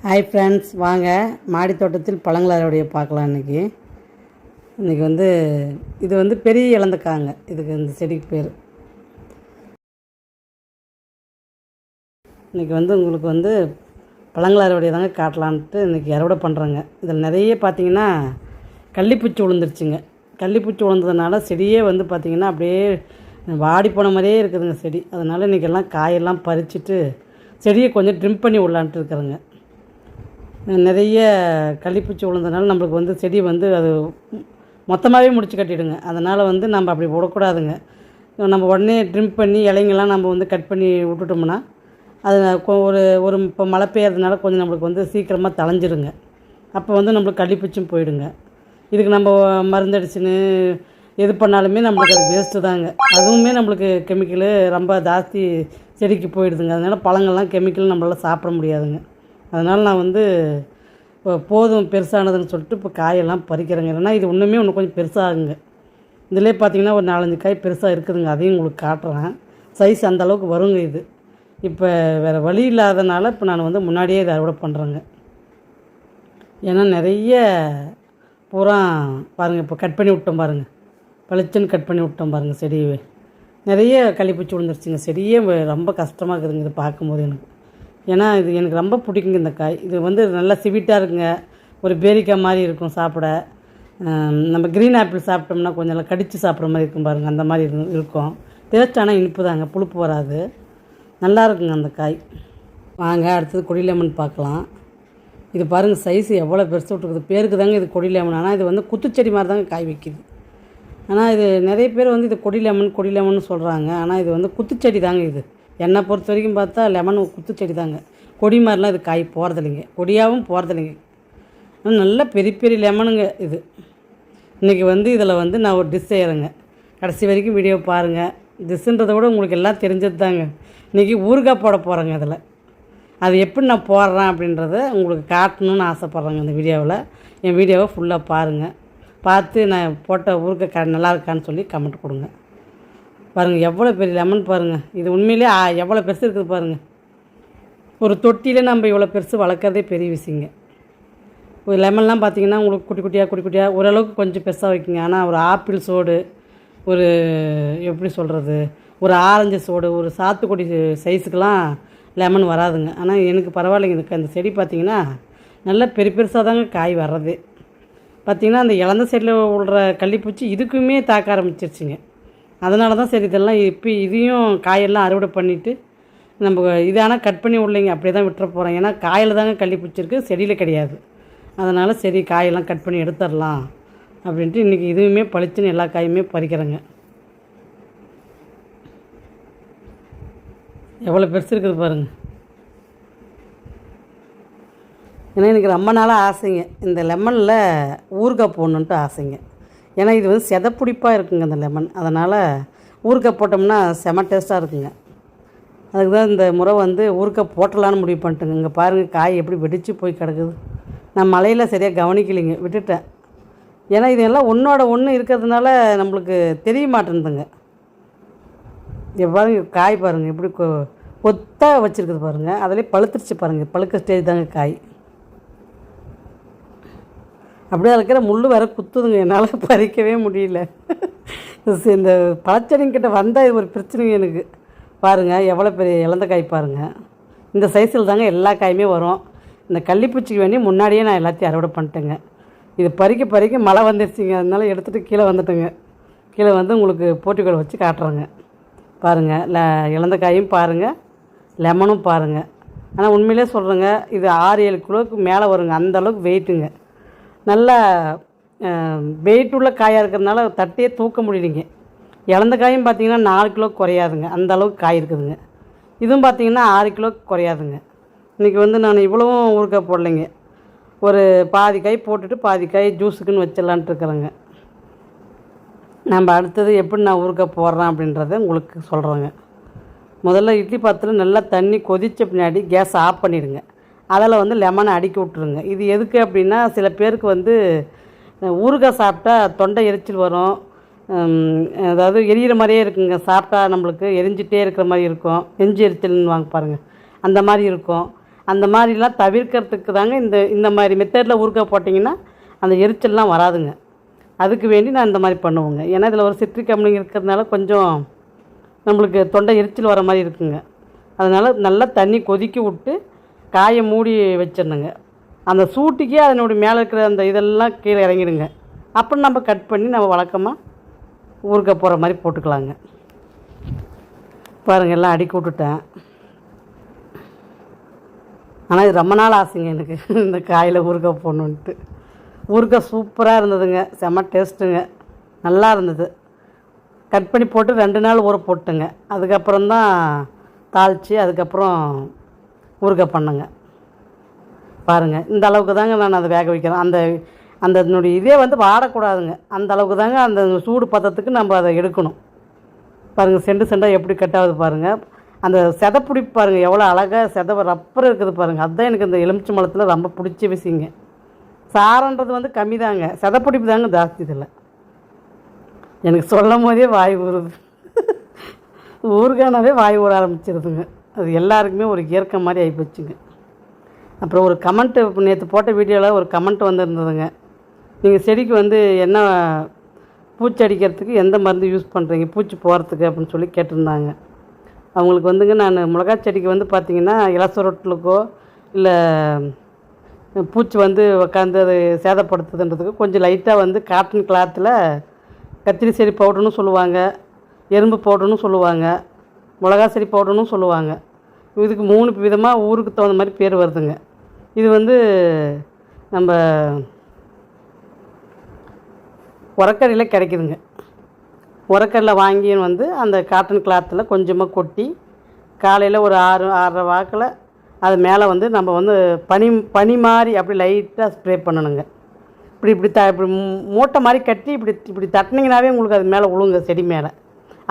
Hi friends, வாங்க மாடி தோட்டத்தில் பழங்கள் அறுவடை பார்க்கலாம். இன்றைக்கி வந்து இது வந்து பெரிய இலந்தக்காங்க. இதுக்கு இந்த செடிக்கு பேர். இன்றைக்கி வந்து உங்களுக்கு வந்து பழங்கள் அறுவடை தாங்க காட்டலான்ட்டு இன்றைக்கி அறுவடை பண்ணுறேங்க. இதில் நிறைய பார்த்திங்கன்னா கள்ளிப்பூச்சி விழுந்துருச்சுங்க. கள்ளிப்பூச்சி விழுந்ததுனால செடியே வந்து பார்த்திங்கன்னா அப்படியே வாடி போன மாதிரியே இருக்குதுங்க செடி. அதனால் இன்றைக்கி எல்லாம் காயெல்லாம் பறிச்சுட்டு செடியை கொஞ்சம் ட்ரிம் பண்ணி விடலான்ட்டு இருக்கிறேங்க. நிறைய கள்ளிப்பூச்சி விழுந்ததுனால நம்மளுக்கு வந்து செடி வந்து அது மொத்தமாகவே முடிச்சு கட்டிவிடுங்க. அதனால் வந்து நம்ம அப்படி விடக்கூடாதுங்க. நம்ம உடனே ட்ரிம் பண்ணி இலைங்கெல்லாம் நம்ம வந்து கட் பண்ணி விட்டுட்டோம்னா அது ஒரு இப்போ மழை பெய்யறதுனால கொஞ்சம் நம்மளுக்கு வந்து சீக்கிரமாக தளைஞ்சிருங்க. அப்போ வந்து நம்மளுக்கு கள்ளிப்பூச்சியும் போயிடுங்க. இதுக்கு நம்ம மருந்தடிச்சுன்னு எது பண்ணாலுமே நம்மளுக்கு அது வேஸ்ட்டு தாங்க. அதுவுமே நம்மளுக்கு கெமிக்கலு ரொம்ப ஜாஸ்தி செடிக்கு போயிடுதுங்க. அதனால் பழங்கள்லாம் கெமிக்கல் நம்மளால் சாப்பிட முடியாதுங்க. அதனால் நான் வந்து இப்போ போதும் பெருசானதுன்னு சொல்லிட்டு இப்போ காயெல்லாம் பறிக்கிறேங்க. இல்லைன்னா இது இன்னுமே கொஞ்சம் பெருசாகுங்க. இதிலே பார்த்திங்கன்னா ஒரு 4-5 காய் பெருசாக இருக்குதுங்க. அதையும் உங்களுக்கு காட்டுறேன். சைஸ் அந்தளவுக்கு வருங்க. இது இப்போ வேறு வழி இல்லாதனால இப்போ நான் வந்து முன்னாடியே இதை அறுவடை பண்ணுறேங்க. ஏன்னா நிறைய பூரா பாருங்கள், இப்போ கட் பண்ணி விட்டோம் பாருங்கள், பளிச்சுன்னு கட் பண்ணி விட்டோம் பாருங்கள். செடியே நிறைய கள்ளிப்பூச்சி விழுந்துருச்சுங்க. செடியே ரொம்ப கஷ்டமாக இருக்குதுங்க இது பார்க்கும்போது எனக்கு. ஏன்னா இது எனக்கு ரொம்ப பிடிக்குங்க இந்த காய். இது வந்து நல்லா ஸ்வீட்டாக இருக்குங்க. ஒரு பேரிக்காய் மாதிரி இருக்கும் சாப்பிட. நம்ம க்ரீன் ஆப்பிள் சாப்பிட்டோம்னா கொஞ்சம் நல்லா கடித்து சாப்பிட்ற மாதிரி இருக்கும் பாருங்கள். அந்த மாதிரி இருக்கும். டேஸ்ட்டான இனிப்பு தாங்க, புளிப்பு வராது. நல்லா இருக்குங்க அந்த காய். வாங்க அடுத்தது கொடி லெமன் பார்க்கலாம். இது பாருங்கள் சைஸ் எவ்வளோ பெருசு விட்டுருக்குது. பேருக்கு தாங்க இது கொடி லெமன். ஆனால் இது வந்து குத்துச்செடி மாதிரி தாங்க காய் வைக்கிது. ஆனால் இது நிறைய பேர் வந்து இது கொடி லெமன் சொல்கிறாங்க. ஆனால் இது வந்து குத்துச்செடி தாங்க. இது என்னை பொறுத்த வரைக்கும் பார்த்தா லெமன் குத்துச்செடி தாங்க. கொடி மாதிரிலாம் இது காய் போகிறதில்லைங்க, கொடியாகவும் போகிறதில்லைங்க. நல்ல பெரிய பெரிய லெமனுங்க இது. இன்றைக்கி வந்து இதில் வந்து நான் ஒரு டிஷ் செய்கிறேங்க. கடைசி வரைக்கும் வீடியோ பாருங்கள். டிஷ்ஷுன்றதை விட உங்களுக்கு எல்லாம் தெரிஞ்சது தாங்க. இன்றைக்கி ஊறுகாய் போட போகிறேங்க. அதில் அது எப்படி நான் போடுறேன் அப்படின்றத உங்களுக்கு காட்டணும்னு ஆசைப்பட்றேங்க. இந்த வீடியோவில் என் வீடியோவை ஃபுல்லாக பாருங்கள். பார்த்து நான் போட்ட ஊறுகாய் நல்லா இருக்கான்னு சொல்லி கமெண்ட் கொடுங்க. பாருங்கள் எவ்வளோ பெரிய லெமன் பாருங்கள். இது உண்மையிலே எவ்வளோ பெருசு இருக்குது பாருங்கள். ஒரு தொட்டியில் நம்ம இவ்வளோ பெருசு வளர்க்குறதே பெரிய விஷயங்க. ஒரு லெமன்லாம் பார்த்திங்கன்னா உங்களுக்கு குட்டி குட்டியாக ஓரளவுக்கு கொஞ்சம் பெருசாக வைக்குங்க. ஆனால் ஒரு ஆப்பிள் சோடு, ஒரு எப்படி சொல்கிறது, ஒரு ஆரஞ்சு சோடு, ஒரு சாத்துக்குடி சைஸுக்கெலாம் லெமன் வராதுங்க. ஆனால் எனக்கு பரவாயில்லைங்க. இதுக்கு அந்த செடி பார்த்திங்கன்னா நல்லா பெருசாக தாங்க காய் வர்றது. பார்த்திங்கன்னா அந்த இளந்த செடியில் விழுற கள்ளிப்பூச்சி இதுக்குமே தாக்க ஆரம்பிச்சிருச்சுங்க. அதனால தான் சரி இதெல்லாம் இப்போ இதையும் காயெல்லாம் அறுவடை பண்ணிவிட்டு நம்ம இது ஆனால் கட் பண்ணி விடலைங்க. அப்படியே தான் விட்டுற போகிறேன். ஏன்னா காயில் தாங்க கள்ளிப்பூச்சி இருக்குது, செடியில் கிடையாது. அதனால் சரி காயெல்லாம் கட் பண்ணி எடுத்துடலாம் அப்படின்ட்டு இன்றைக்கி இதுவுமே பளிச்சுன்னு எல்லா காயுமே பறிக்கிறேங்க. எவ்வளோ பெருசு இருக்குது பாருங்கள். ஏன்னா எனக்கு ரொம்ப நாளாக ஆசைங்க இந்த லெமனில் ஊறுகாய் போடணுன்ட்டு ஆசைங்க. ஏன்னா இது வந்து செதப்பிடிப்பாக இருக்குங்க இந்த லெமன். அதனால் ஊறுகாய் போட்டோம்னா செம டேஸ்ட்டாக இருக்குங்க. அதுக்கு தான் இந்த முறை வந்து ஊறுகாய் போட்டலான்னு முடிவு பண்ணிட்டுங்க. இங்கே பாருங்கள் காய் எப்படி வெடித்து போய் கிடக்குது. நான் மழையில் சரியாக கவனிக்கலைங்க, விட்டுட்டேன். ஏன்னா இதெல்லாம் ஒன்றோட ஒன்று இருக்கிறதுனால நம்மளுக்கு தெரிய மாட்டேன்துங்க. இங்கே பாருங்கள் காய் பாருங்கள் எப்படி கொத்தாக வச்சுருக்குது பாருங்கள். அதிலே பழுத்துருச்சு பாருங்கள். பழுக்க ஸ்டேஜ் தாங்க காய். அப்படியே இருக்கிற முள் வேறு குத்துதுங்க. என்னால் பறிக்கவே முடியல. இந்த பழச்செடிங்கிட்ட வந்தால் இது ஒரு பிரச்சனைங்க எனக்கு. பாருங்கள் எவ்வளோ பெரிய இழந்த காய் பாருங்கள். இந்த சைஸில் தாங்க எல்லா காயுமே வரும். இந்த கள்ளிப்பூச்சிக்கு வேண்டி முன்னாடியே நான் எல்லாத்தையும் அறுவடை பண்ணிட்டேங்க. இது பறிக்க மழை வந்துருச்சுங்க. அதனால எடுத்துகிட்டு கீழே வந்துட்டேங்க. கீழே வந்து உங்களுக்கு போட்டிக்கோள் வச்சு காட்டுறேங்க. பாருங்கள் இழந்த காயும் பாருங்கள், லெமனும் பாருங்கள். ஆனால் உண்மையிலே சொல்கிறேங்க, இது 6-7 கிலோவுக்கு மேலே வருங்க. அந்தளவுக்கு வெயிட்டுங்க. நல்லா வெயிட் உள்ள காயாக இருக்கிறதுனால தட்டியே தூக்க முடியலைங்க. இழந்த காயும் பார்த்திங்கன்னா 4 கிலோ குறையாதுங்க. அந்த அளவுக்கு காய் இருக்குதுங்க. இதுவும் பார்த்திங்கன்னா 6 கிலோ குறையாதுங்க. இன்றைக்கி வந்து நான் இவ்வளவும் ஊறுகாய் போடலைங்க. ஒரு பாதி காய் போட்டுட்டு பாதி காய் ஜூஸுக்குன்னு வச்சிடலான்ட்டு இருக்கிறேங்க. நம்ம அடுத்தது எப்படி நான் ஊறுகாய் போடுறேன் அப்படின்றத உங்களுக்கு சொல்கிறேங்க. முதல்ல இட்லி பாத்திரம் நல்லா தண்ணி கொதித்த பின்னாடி கேஸ் ஆஃப் பண்ணிவிடுங்க. அதில் வந்து லெமனை அடுக்கி விட்ருங்க. இது எதுக்கு அப்படின்னா சில பேருக்கு வந்து ஊறுகாய் சாப்பிட்டா தொண்டை எரிச்சல் வரும். அதாவது எரியிற மாதிரியே இருக்குங்க. சாப்பிட்டா நம்மளுக்கு எரிஞ்சிட்டே இருக்கிற மாதிரி இருக்கும். நெஞ்சு எரிச்சல்னு வாங்க பாருங்கள், அந்த மாதிரி இருக்கும். அந்த மாதிரிலாம் தவிர்க்கிறதுக்கு தாங்க இந்த மாதிரி மெத்தடில் ஊறுகாய் போட்டிங்கன்னா அந்த எரிச்சல்லாம் வராதுங்க. அதுக்கு வேண்டி நான் இந்த மாதிரி பண்ணுவோங்க. ஏன்னா இதில் ஒரு சிட்ரிக் அமிலம் இருக்கிறதுனால கொஞ்சம் நம்மளுக்கு தொண்டை எரிச்சல் வர மாதிரி இருக்குங்க. அதனால் நல்லா தண்ணி கொதிக்க விட்டு காயை மூடி வச்சிடணுங்க. அந்த சூட்டுக்கே அதனுடைய மேலே இருக்கிற அந்த இதெல்லாம் கீழே இறங்கிடுங்க. அப்புறம் நம்ம கட் பண்ணி நம்ம வழக்கமாக ஊறுகாய் போகிற மாதிரி போட்டுக்கலாங்க. பாருங்கள், எல்லாம் அடுக்கி விட்டுட்டேன். ஆனால் இது ரொம்ப நாள் ஆசைங்க எனக்கு இந்த காயில் ஊறுகாய் போடணுன்ட்டு. ஊறுகாய் சூப்பராக இருந்ததுங்க, செம்ம டேஸ்ட்டுங்க, நல்லா இருந்தது. கட் பண்ணி போட்டு 2 நாள் ஊற போட்டுங்க. அதுக்கப்புறம் தான் தாளித்து அதுக்கப்புறம் ஊறுகாய் பண்ணேங்க. பாருங்கள், இந்த அளவுக்கு தாங்க நான் அதை வேக வைக்கிறேன். அந்த அதனுடைய இதே வந்து வாடக்கூடாதுங்க. அந்த அளவுக்கு தாங்க அந்த சூடு பதத்துக்கு நம்ம அதை எடுக்கணும். பாருங்கள், செண்டாக எப்படி கட் ஆகுது பாருங்கள். அந்த செதப்பிடிப்பு பாருங்கள், எவ்வளோ அழகாக செதவை ரப்பர் இருக்குது பாருங்கள். அதுதான் எனக்கு இந்த எலுமிச்சை பழத்தில் ரொம்ப பிடிச்ச விஷயங்க. சாரன்றது வந்து கம்மி தாங்க, செதப்பிடிப்பு தாங்க ஜாஸ்தி. இதில் எனக்கு சொல்லும் போதே வாய் ஊறுது. ஊறுகானாவே வாய் ஊற ஆரம்பிச்சிருதுங்க. அது எல்லாருக்குமே ஒரு இயற்கை மாதிரி ஆகிப்போச்சுங்க. அப்புறம் ஒரு கமெண்ட்டு நேற்று போட்ட வீடியோவில் ஒரு கமெண்ட் வந்துருந்ததுங்க. நீங்கள் செடிக்கு வந்து என்ன பூச்சி அடிக்கிறதுக்கு எந்த மருந்து யூஸ் பண்ணுறீங்க பூச்சி போகிறதுக்கு அப்படின்னு சொல்லி கேட்டிருந்தாங்க. அவங்களுக்கு வந்துங்க, நான் மிளகா செடிக்கு வந்து பார்த்திங்கன்னா இலசுரொட்டலுக்கோ இல்லை பூச்சி வந்து உட்காந்து அது சேதப்படுத்துதுன்றதுக்கு கொஞ்சம் லைட்டாக வந்து காட்டன் கிளாத்தில் கத்திரி செடி பவுடர்னு சொல்லுவாங்க, எறும்பு பவுடர்னு சொல்லுவாங்க, மிளகா செடி பவுடர்னு சொல்லுவாங்க. இதுக்கு 3 விதமாக ஊருக்கு தகுந்த மாதிரி பேர் வருதுங்க. இது வந்து நம்ம உரக்கடையில் கிடைக்குதுங்க. உரக்கடையில் வாங்கி வந்து அந்த காட்டன் கிளாத்தில் கொஞ்சமாக கொட்டி காலையில் ஒரு 6:30 வாக்கில் அது மேலே வந்து நம்ம வந்து பனி மாதிரி அப்படி லைட்டாக ஸ்ப்ரே பண்ணணுங்க. இப்படி மூட்டை மாதிரி கட்டி இப்படி தட்டினீங்கனாவே உங்களுக்கு அது மேலே விழுங்க, செடி மேலே.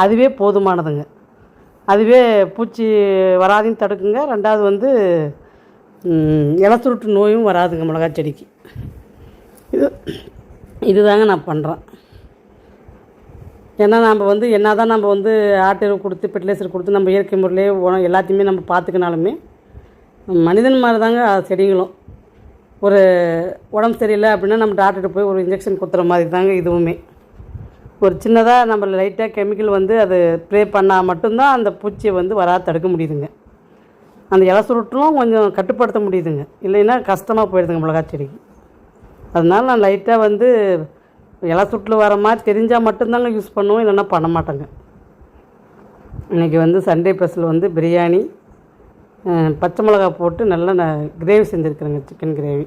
அதுவே போதுமானதுங்க. அதுவே பூச்சி வராதையும் தடுக்குங்க. 2வது வந்து இலசுருட்டு நோயும் வராதுங்க மிளகா செடிக்கு. இதுதாங்க நான் பண்ணுறேன். ஏன்னா நம்ம வந்து என்ன தான் நம்ம வந்து ஆட்டெரு கொடுத்து ஃபெர்டிலைசர் கொடுத்து நம்ம இயற்கை முறையிலே உரம் எல்லாத்தையுமே நம்ம பார்த்துக்கினாலுமே மனிதன் மாதிரி தாங்க செடிங்களும். ஒரு உடம்பு சரியில்லை அப்படின்னா நம்ம டாக்டர்கிட்ட போய் ஒரு இன்ஜெக்ஷன் குத்துற மாதிரி தாங்க இதுவுமே. ஒரு சின்னதாக நம்ம லைட்டாக கெமிக்கல் வந்து அது ஸ்ப்ரே பண்ணால் மட்டும்தான் அந்த பூச்சியை வந்து வராது தடுக்க முடியுதுங்க. அந்த இலசுருட்டும் கொஞ்சம் கட்டுப்படுத்த முடியுதுங்க. இல்லைன்னா கஷ்டமாக போயிடுதுங்க மிளகா செடிக்கு. அதனால நான் லைட்டாக வந்து இலசுட்டில் வர மாதிரி தெரிஞ்சால் மட்டும்தாங்க யூஸ் பண்ணுவோம், இல்லைன்னா பண்ண மாட்டேங்க. இன்றைக்கி வந்து சண்டே ஸ்பெஷல் வந்து பிரியாணி, பச்சை மிளகா போட்டு நல்லா நான் கிரேவி செஞ்சுருக்குறேங்க, சிக்கன் கிரேவி.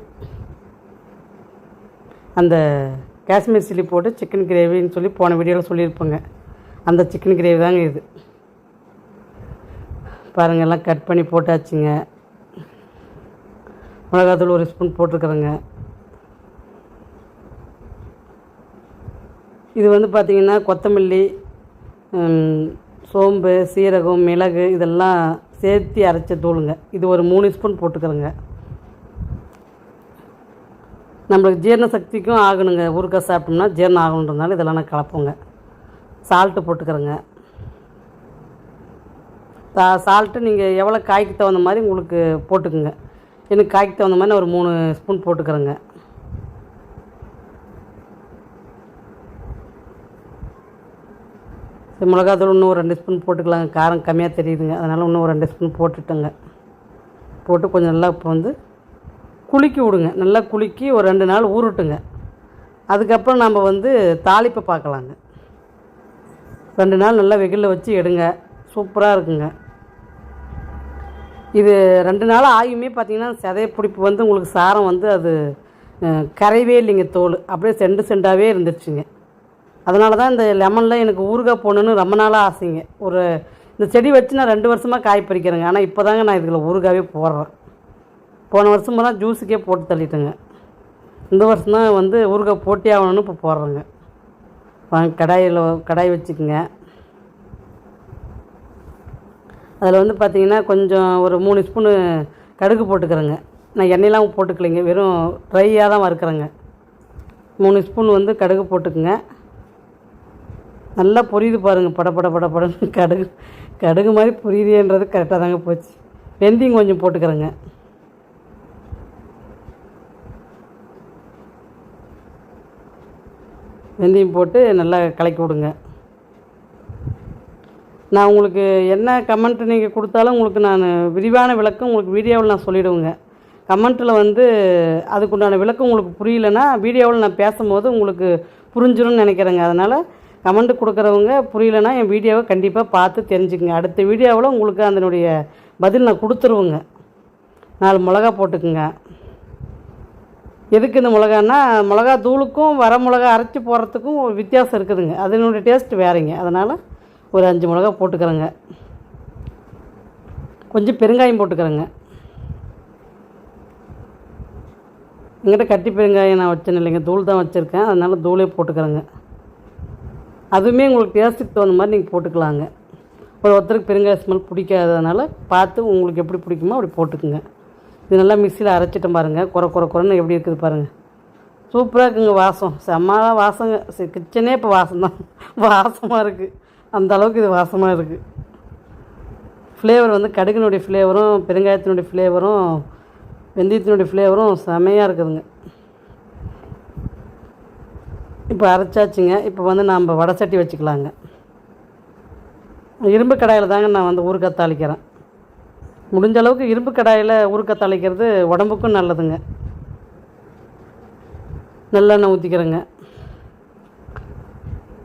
அந்த காஷ்மீர் சில்லி போட்டு சிக்கன் கிரேவின்னு சொல்லி போன வீடியோவில் சொல்லியிருப்பேங்க. அந்த சிக்கன் கிரேவி தாங்க இது. பாருங்கள், எல்லாம் கட் பண்ணி போட்டாச்சுங்க. மிளகாத்தூள் 1 ஸ்பூன் போட்டிருக்குறேங்க. இது வந்து பார்த்திங்கன்னா கொத்தமல்லி, சோம்பு, சீரகம், மிளகு இதெல்லாம் சேர்த்து அரைச்ச தூளுங்க. இது ஒரு 3 ஸ்பூன் போட்டுக்கிறேங்க. நம்மளுக்கு ஜீரண சக்திக்கும் ஆகணுங்க. ஊறுகாய் சாப்பிட்டோம்னா ஜீரணம் ஆகணுன்றதுனால இதெல்லாம் நான் கலப்போங்க. சால்ட்டு போட்டுக்கிறேங்க. சால்ட்டு நீங்கள் எவ்வளோ காய்க்கு தகுந்த மாதிரி உங்களுக்கு போட்டுக்குங்க. எனக்கு காய்க்கு தகுந்த மாதிரி நான் ஒரு 3 ஸ்பூன் போட்டுக்கிறேங்க. மிளகாத்தூள் இன்னும் ஒரு 2 ஸ்பூன் போட்டுக்கலாங்க. காரம் கம்மியாக தெரியுதுங்க, அதனால் இன்னும் ஒரு 2 ஸ்பூன் போட்டுட்டேங்க. போட்டு கொஞ்சம் நல்லா இப்போ வந்து குலுக்கி விடுங்க. நல்லா குலுக்கி ஒரு 2 நாள் ஊறட்டுங்க. அதுக்கப்புறம் நம்ம வந்து தாளிப்பை பார்க்கலாங்க. 2 நாள் நல்லா வெயிலில் வச்சு எடுங்க, சூப்பராக இருக்குங்க. இது 2 நாள் ஆகியுமே பார்த்திங்கன்னா சதைய பிடிப்பு வந்து உங்களுக்கு சாரம் வந்து அது கரைவே இல்லைங்க. தோல் அப்படியே செண்டாகவே இருந்துருச்சுங்க. அதனால தான் இந்த லெமனில் எனக்கு ஊறுகாய் போடணுன்னு ரொம்ப நாளாக ஆசைங்க. இந்த செடி வச்சு நான் 2 வருஷமாக காய் பறிக்கிறேங்க. ஆனால் இப்போ தாங்க நான் இதில் ஊறுகாவே போடுறேன். போன வருஷமாக தான் ஜூஸுக்கே போட்டு தள்ளிட்டேங்க. இந்த வருஷம் தான் வந்து ஊறுகாய் போட்டே ஆகணும்னு இப்போ போடுறேங்க. கடாய் வச்சுக்குங்க. அதில் வந்து பார்த்திங்கன்னா கொஞ்சம் ஒரு 3 ஸ்பூனு கடுகு போட்டுக்கிறேங்க. நான் எண்ணெயெலாம் போட்டுக்கலைங்க, வெறும் ட்ரையாக தான் வறுக்கிறேங்க. 3 ஸ்பூன் வந்து கடுகு போட்டுக்குங்க. நல்லா பொரியுது பாருங்கள், படன்னு கடுகு மாதிரி பொரியுதுன்றது கரெக்டாக தாங்க போச்சு. வெந்தயம் கொஞ்சம் போட்டுக்கிறேங்க. வெந்தயம் போட்டு நல்லா கலக்கி விடுங்க. நான் உங்களுக்கு என்ன கமெண்ட் நீங்கள் கொடுத்தாலும் உங்களுக்கு நான் விரிவான விளக்கம் உங்களுக்கு வீடியோவில் நான் சொல்லிவிடுவேங்க. கமெண்ட்டில் வந்து அதுக்குண்டான விளக்கம் உங்களுக்கு புரியலைன்னா வீடியோவில் நான் பேசும்போது உங்களுக்கு புரிஞ்சிடும்னு நினைக்கிறேங்க. அதனால் கமெண்ட் கொடுக்குறவங்க புரியலைன்னா என் வீடியோவை கண்டிப்பாக பார்த்து தெரிஞ்சுக்குங்க. அடுத்த வீடியோவில் உங்களுக்கு அதனுடைய பதில் நான் கொடுத்துருவேங்க. 4 மிளகா போட்டுக்குங்க. எதுக்கு இந்த மிளகான்னா, மிளகா தூளுக்கும் வர மிளகா அரைச்சி போடுறதுக்கும் ஒரு வித்தியாசம் இருக்குதுங்க. அதனுடைய டேஸ்ட் வேறுங்க. அதனால் ஒரு 5 மிளகா போட்டுக்கிறேங்க. கொஞ்சம் பெருங்காயம் போட்டுக்கிறேங்க. என்கிட்ட கட்டி பெருங்காயம் நான் வச்சேன்னு இல்லைங்க, தூள் தான் வச்சுருக்கேன். அதனால் தூளே போட்டுக்கிறேங்க. அதுவுமே உங்களுக்கு டேஸ்ட்டுக்கு தகுந்த மாதிரி நீங்கள் போட்டுக்கலாங்க. ஒருத்தருக்கு பெருங்காய ஸ்மெல் பிடிக்காததுனால பார்த்து உங்களுக்கு எப்படி பிடிக்குமோ அப்படி போட்டுக்குங்க. இது நல்லா மிக்சியில் அரைச்சிட்டோம் பாருங்கள். குறைன்னு எப்படி இருக்குது பாருங்கள். சூப்பராக இருக்குங்க. வாசம் செம்ம வாசங்க. கிச்சனே இப்போ வாசம்தான், வாசமாக இருக்குது. அந்த அளவுக்கு இது வாசமாக இருக்குது. ஃப்ளேவர் வந்து கடுகுனுடைய ஃப்ளேவரும் பெருங்காயத்தினுடைய ஃப்ளேவரும் வெந்தயத்தினுடைய ஃப்ளேவரும் செமையாக இருக்குதுங்க. இப்போ அரைச்சாச்சுங்க. இப்போ வந்து நாம் வடை சட்டி வச்சுக்கலாங்க. இரும்பு கடாயில் தாங்க நான் வந்து ஊறுகாய் தாளிக்கிறேன். முடிஞ்ச அளவுக்கு இரும்பு கடாயில் ஊறுகாய் தாளிக்கிறது உடம்புக்கும் நல்லதுங்க. நல்லெண்ணெய் ஊற்றிக்கிறேங்க.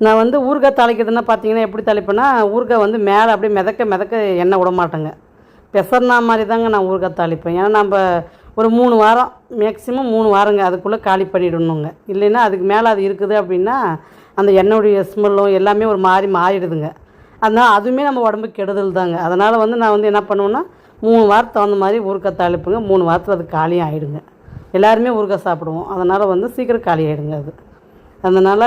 நான் வந்து ஊறுகாய் தாளிக்கிறதுனா பார்த்தீங்கன்னா எப்படி தாளிப்பேன்னா, ஊறுகாய் வந்து மேலே அப்படியே மிதக்க எண்ணெய் விட மாட்டேங்க. பெசர்னா மாதிரி தாங்க நான் ஊறுகாய் தாளிப்பேன். ஏன்னா நம்ம ஒரு 3 வாரம் மேக்ஸிமம் 3 வாரங்க அதுக்குள்ளே காலி பண்ணிடணுங்க. இல்லைன்னா அதுக்கு மேலே அது இருக்குது அப்படின்னா அந்த எண்ணெயுடைய ஸ்மெல்லும் எல்லாமே ஒரு மாறிடுதுங்க. அதனால் அதுவுமே நம்ம உடம்புக்கு கெடுதல் தாங்க. அதனால் வந்து நான் வந்து என்ன பண்ணுவேன்னா 3 வாரத்துக்கு தகுந்த மாதிரி ஊறுகாய் தாளிப்புங்க. 3 வாரத்தில் அது காலியும் ஆகிடுங்க. எல்லாருமே ஊறுகாய் சாப்பிடுவோம். அதனால் வந்து சீக்கிரம் காலி ஆகிடுங்க அது. அதனால்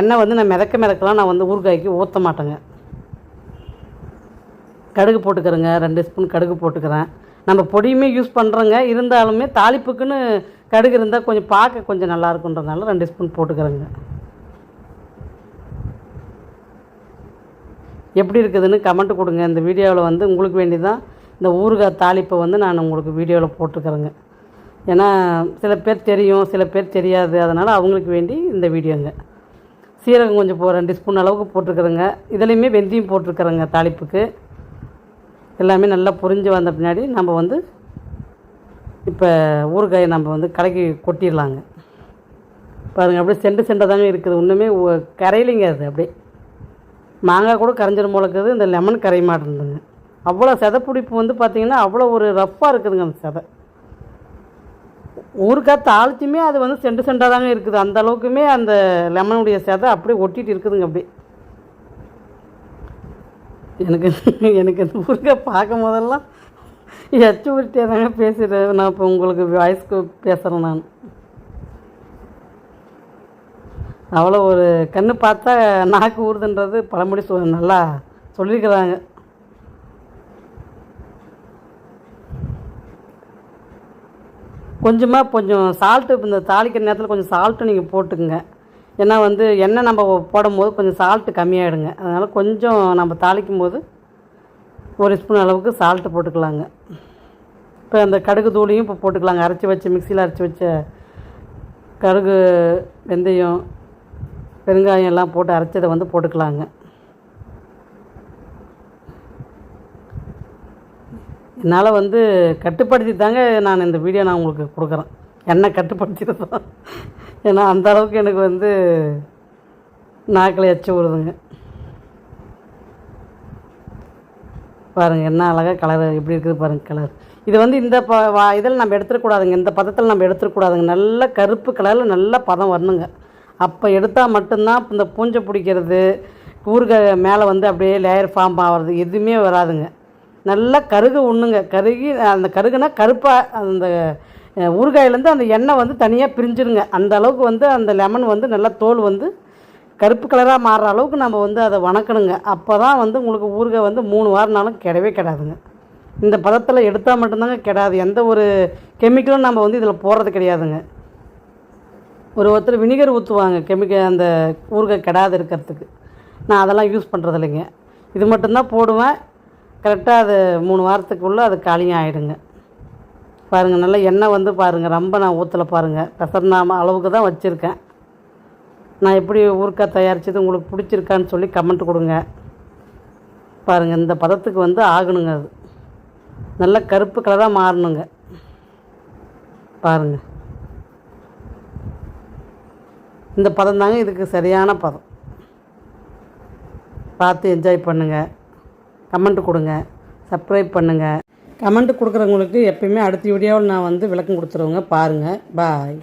எண்ணெய் வந்து நான் மிதக்கலாம் நான் வந்து ஊறுகாய்க்கு ஊற்ற மாட்டேங்க. கடுகு போட்டுக்கிறேங்க. 2 ஸ்பூன் கடுகு போட்டுக்கிறேன். நம்ம பொடியுமே யூஸ் பண்ணுறோங்க. இருந்தாலுமே தாளிப்புக்குன்னு கடுகு இருந்தால் கொஞ்சம் பார்க்க கொஞ்சம் நல்லா இருக்குன்றதுனால 2 ஸ்பூன் போட்டுக்கிறேங்க. எப்படி இருக்குதுன்னு கமெண்ட் கொடுங்க. இந்த வீடியோவில் வந்து உங்களுக்கு வேண்டி தான் இந்த ஊறுகாய் தாளிப்பை வந்து நான் உங்களுக்கு வீடியோவில் போட்டுக்கிறேங்க. ஏன்னா சில பேர் தெரியும், சில பேர் தெரியாது. அதனால் அவங்களுக்கு வேண்டி இந்த வீடியோங்க. சீரகம் கொஞ்சம் 2 ஸ்பூன் அளவுக்கு போட்டுக்கிறேங்க. இதுலேயுமே வெந்தயம் போட்டிருக்கிறேங்க தாளிப்புக்கு. எல்லாமே நல்லா புரிஞ்சு வந்த பின்னாடி நம்ம வந்து இப்போ ஊறுகாயை நம்ம வந்து கலக்கி கொட்டிடலாங்க. பாருங்கள் அப்படியே செண்டை தாங்க இருக்குது. ஒன்றுமே கரையிலைங்க. அது அப்படியே மாங்காய் கூட கரைஞ்சிரும் போல இருக்குது. இந்த லெமன் கரைய மாட்டேங்குதுங்க. அவ்வளோ செதைப்பிடிப்பு வந்து பார்த்திங்கன்னா அவ்வளோ ஒரு ரஃப்பாக இருக்குதுங்க அந்த செதை. ஊறுகாய் தாளிச்சுமே அது வந்து செண்டாக தாங்க இருக்குது. அந்த அளவுக்குமே அந்த லெமனுடைய செதை அப்படியே ஒட்டிகிட்டு இருக்குதுங்க. அப்படியே எனக்கு இந்த ஊறுகாய் பார்க்கும் போதெல்லாம் எச்சு உருட்டியாக தாங்க பேசுகிறேன். நான் இப்போ உங்களுக்கு வாய்ஸ்க்கு பேசுகிறேன். நான் அவ்வளோ ஒரு கண்ணு பார்த்தா நாக்கு ஊறுதுன்றது பழமொழி நல்லா சொல்லியிருக்கிறாங்க. கொஞ்சம் சால்ட்டு இந்த தாளிக்கிற நேரத்தில் கொஞ்சம் சால்ட்டு நீங்கள் போட்டுக்குங்க. ஏன்னா வந்து எண்ணெய் நம்ம போடும் போது கொஞ்சம் சால்ட்டு கம்மியாகிடுங்க. அதனால் கொஞ்சம் நம்ம தாளிக்கும் போது 1 ஸ்பூன் அளவுக்கு சால்ட்டு போட்டுக்கலாங்க. இப்போ அந்த கடுகு தூளியும் இப்போ போட்டுக்கலாங்க. மிக்சியில் அரைச்சி வச்ச கடுகு, வெந்தயம், பெருங்காயம் எல்லாம் போட்டு அரைச்சதை வந்து போட்டுக்கலாங்க. என்னால் வந்து கட்டுப்படுத்தி தாங்க நான் இந்த வீடியோ நான் உங்களுக்கு கொடுக்குறேன். எண்ணெய் கட்டுப்படுத்திட்டு தான். ஏன்னா அந்த அளவுக்கு எனக்கு வந்து நாக்கில் எச்சு விடுதுங்க. பாருங்கள் என்ன அழகாக கலர் எப்படி இருக்குது பாருங்கள் கலர். இது வந்து இந்த இதில் நம்ம எடுத்துடக்கூடாதுங்க. இந்த பதத்தில் நம்ம எடுத்துடக்கூடாதுங்க. நல்ல கருப்பு கலரில் நல்ல பதம் வரணுங்க. அப்போ எடுத்தால் மட்டும்தான் இந்த பூஞ்சை பிடிக்கிறது, ஊறுகாய் மேலே வந்து அப்படியே லேயர் ஃபார்ம் ஆகிறது எதுவுமே வராதுங்க. நல்லா கருகு ஒன்றுங்க. கருகி அந்த கருகுனா கருப்பாக அந்த ஊறுகாயிலேருந்து அந்த எண்ணெய் வந்து தனியாக பிரிஞ்சிருங்க. அந்த அளவுக்கு வந்து அந்த லெமன் வந்து நல்லா தோல் வந்து கருப்பு கலராக மாறுற அளவுக்கு நம்ம வந்து அதை வணக்கணுங்க. அப்போ தான் வந்து உங்களுக்கு ஊறுகாய் வந்து 3 வாரம்னாலும் கெடாதுங்க. இந்த பதத்தில் எடுத்தால் மட்டும்தாங்க கெடாது. எந்த ஒரு கெமிக்கலும் நம்ம வந்து இதில் போடுறது கிடையாதுங்க. ஒருத்தர் வினிகர் ஊற்றுவாங்க கெமிக்கல் அந்த ஊறுகாய் கெடாது இருக்கிறதுக்கு. நான் அதெல்லாம் யூஸ் பண்ணுறது இல்லைங்க. இது மட்டும்தான் போடுவேன். கரெக்டாக அது 3 வாரத்துக்குள்ளே அது காலியாக ஆகிடுங்க. பாருங்கள் நல்லா எண்ணெய் வந்து பாருங்கள் ரொம்ப நான் ஊற்றலை பாருங்கள். பெசர்னாம அளவுக்கு தான் வச்சுருக்கேன். நான் எப்படி ஊறுக்காய் தயாரித்தது உங்களுக்கு பிடிச்சிருக்கான்னு சொல்லி கமெண்ட் கொடுங்க. பாருங்கள், இந்த பதத்துக்கு வந்து ஆகணுங்க. அது நல்லா கருப்பு கலராக மாறணுங்க. பாருங்கள், இந்த பதம் தாங்க இதுக்கு சரியான பதம். பார்த்து என்ஜாய் பண்ணுங்கள். கமெண்ட் கொடுங்க, சப்ஸ்கிரைப் பண்ணுங்கள். கமெண்ட் கொடுக்குறவங்களுக்கு எப்பயுமே அடுத்த வீடியோவில் நான் வந்து விளக்கம் கொடுத்துருவேங்க. பாருங்கள். பாய்.